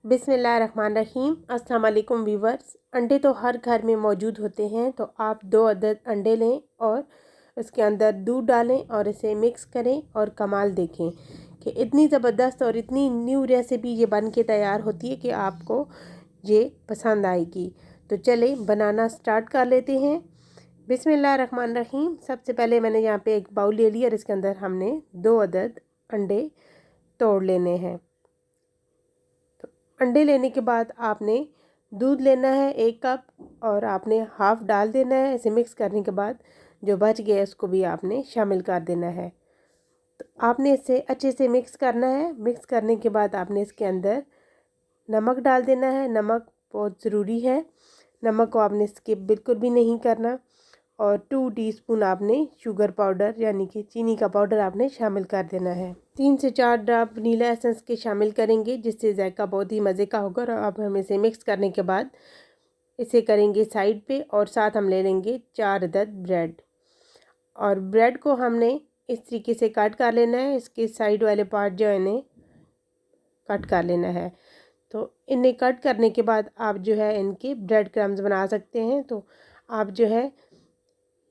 बिस्मिल्लाहिर्रहमानिर्रहीम। अस्सलाम वालेकुम व्यूवर्स। अंडे तो हर घर में मौजूद होते हैं, तो आप 2 अदद अंडे लें और उसके अंदर दूध डालें और इसे मिक्स करें और कमाल देखें कि इतनी ज़बरदस्त और इतनी न्यू रेसिपी ये बन के तैयार होती है कि आपको ये पसंद आएगी। तो चलें बनाना स्टार्ट कर लेते हैं। बिस्मिल्लाहिर्रहमानिर्रहीम। सबसे पहले मैंने यहाँ पे एक बाउल ले लिया और इसके अंदर हमने 2 अदद अंडे तोड़ लेने हैं। अंडे लेने के बाद आपने दूध लेना है 1 कप और आपने हाफ़ डाल देना है। इसे मिक्स करने के बाद जो बच गया उसको भी आपने शामिल कर देना है। तो आपने इसे अच्छे से मिक्स करना है। मिक्स करने के बाद आपने इसके अंदर नमक डाल देना है। नमक बहुत ज़रूरी है, नमक को आपने स्किप बिल्कुल भी नहीं करना। और 2 टीस्पून आपने शुगर पाउडर यानी कि चीनी का पाउडर आपने शामिल कर देना है। 3 से 4 ड्रॉप वनीला एसेंस के शामिल करेंगे, जिससे जायका बहुत ही मज़े का होगा। और अब हम इसे मिक्स करने के बाद इसे करेंगे साइड पे और साथ हम ले लेंगे 4 अदद ब्रेड। और ब्रेड को हमने इस तरीके से कट कर लेना है। इसके साइड वाले पार्ट जो है इन्हें कट कर लेना है। तो इन्हें कट करने के बाद आप जो है इनके ब्रेड क्रम्स बना सकते हैं। तो आप जो है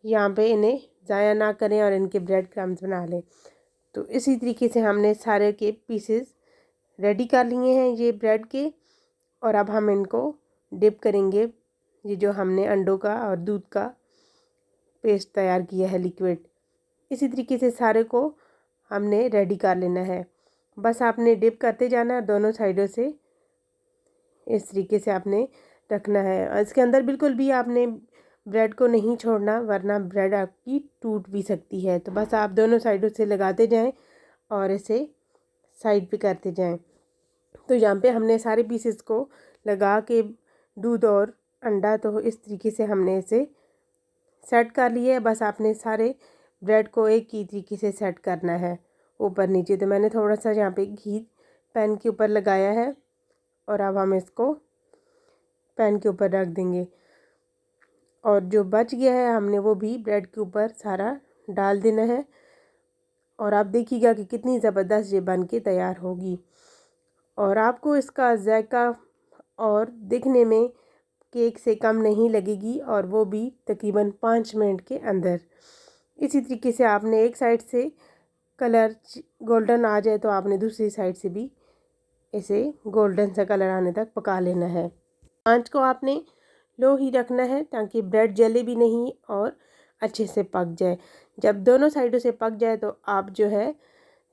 यहाँ पे इन्हें ज़ाया ना करें और इनके ब्रेड क्रम्स बना लें। तो इसी तरीके से हमने सारे के पीसेस रेडी कर लिए हैं ये ब्रेड के। और अब हम इनको डिप करेंगे, ये जो हमने अंडों का और दूध का पेस्ट तैयार किया है लिक्विड, इसी तरीके से सारे को हमने रेडी कर लेना है। बस आपने डिप करते जाना है, दोनों साइडों से इस तरीके से आपने रखना है। और इसके अंदर बिल्कुल भी आपने ब्रेड को नहीं छोड़ना, वरना ब्रेड आपकी टूट भी सकती है। तो बस आप दोनों साइडों से लगाते जाएं और इसे साइड पे करते जाएं। तो यहाँ पे हमने सारे पीसेस को लगा के दूध और अंडा, तो इस तरीके से हमने इसे सेट कर लिया है। बस आपने सारे ब्रेड को एक ही तरीके से सेट करना है ऊपर नीचे। तो मैंने थोड़ा सा यहाँ पे घी पैन के ऊपर लगाया है और अब हम इसको पैन के ऊपर रख देंगे। और जो बच गया है हमने वो भी ब्रेड के ऊपर सारा डाल देना है। और आप देखिएगा कि कितनी ज़बरदस्त ये बन के तैयार होगी। और आपको इसका जायका और दिखने में केक से कम नहीं लगेगी, और वो भी तकरीबन 5 मिनट के अंदर। इसी तरीके से आपने एक साइड से कलर गोल्डन आ जाए तो आपने दूसरी साइड से भी इसे गोल्डन सा कलर आने तक पका लेना है। आंच को आपने लो ही रखना है ताकि ब्रेड जले भी नहीं और अच्छे से पक जाए। जब दोनों साइडों से पक जाए तो आप जो है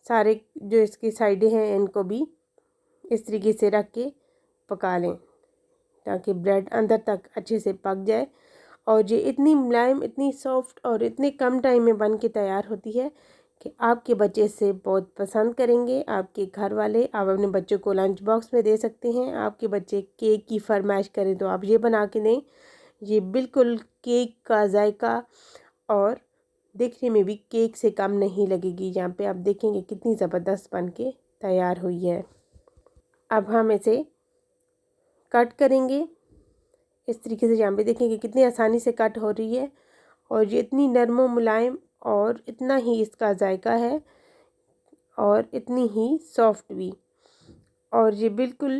सारे जो इसकी साइडें हैं इनको भी इस तरीके से रख के पका लें ताकि ब्रेड अंदर तक अच्छे से पक जाए। और ये इतनी मुलायम, इतनी सॉफ्ट और इतने कम टाइम में बन के तैयार होती है कि आपके बच्चे इसे बहुत पसंद करेंगे। आपके घर वाले, आप अपने बच्चों को लंच बॉक्स में दे सकते हैं। आपके बच्चे केक की फरमाइश करें तो आप ये बना के दें। ये बिल्कुल केक का जायका और देखने में भी केक से कम नहीं लगेगी। यहाँ पे आप देखेंगे कितनी ज़बरदस्त बन के तैयार हुई है। अब हम इसे कट करेंगे इस तरीके से। यहाँ पे देखेंगे कितनी आसानी से कट हो रही है और ये इतनी नरम व मुलायम और इतना ही इसका जायका है और इतनी ही सॉफ्ट भी। और ये बिल्कुल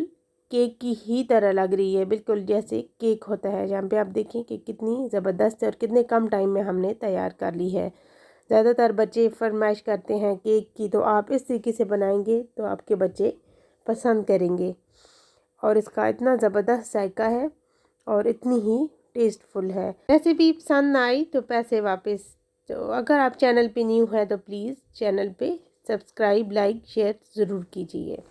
केक की ही तरह लग रही है, बिल्कुल जैसे केक होता है। यहाँ पे आप देखें कि कितनी ज़बरदस्त है और कितने कम टाइम में हमने तैयार कर ली है। ज़्यादातर बच्चे फरमाइश करते हैं केक की, तो आप इस तरीके से बनाएंगे तो आपके बच्चे पसंद करेंगे। और इसका इतना ज़बरदस्त जायका है और इतनी ही टेस्टफुल है। रेसिपी पसंद आई तो पैसे वापस। तो अगर आप चैनल पे न्यू हैं तो प्लीज़ चैनल पे सब्सक्राइब, लाइक, शेयर ज़रूर कीजिए।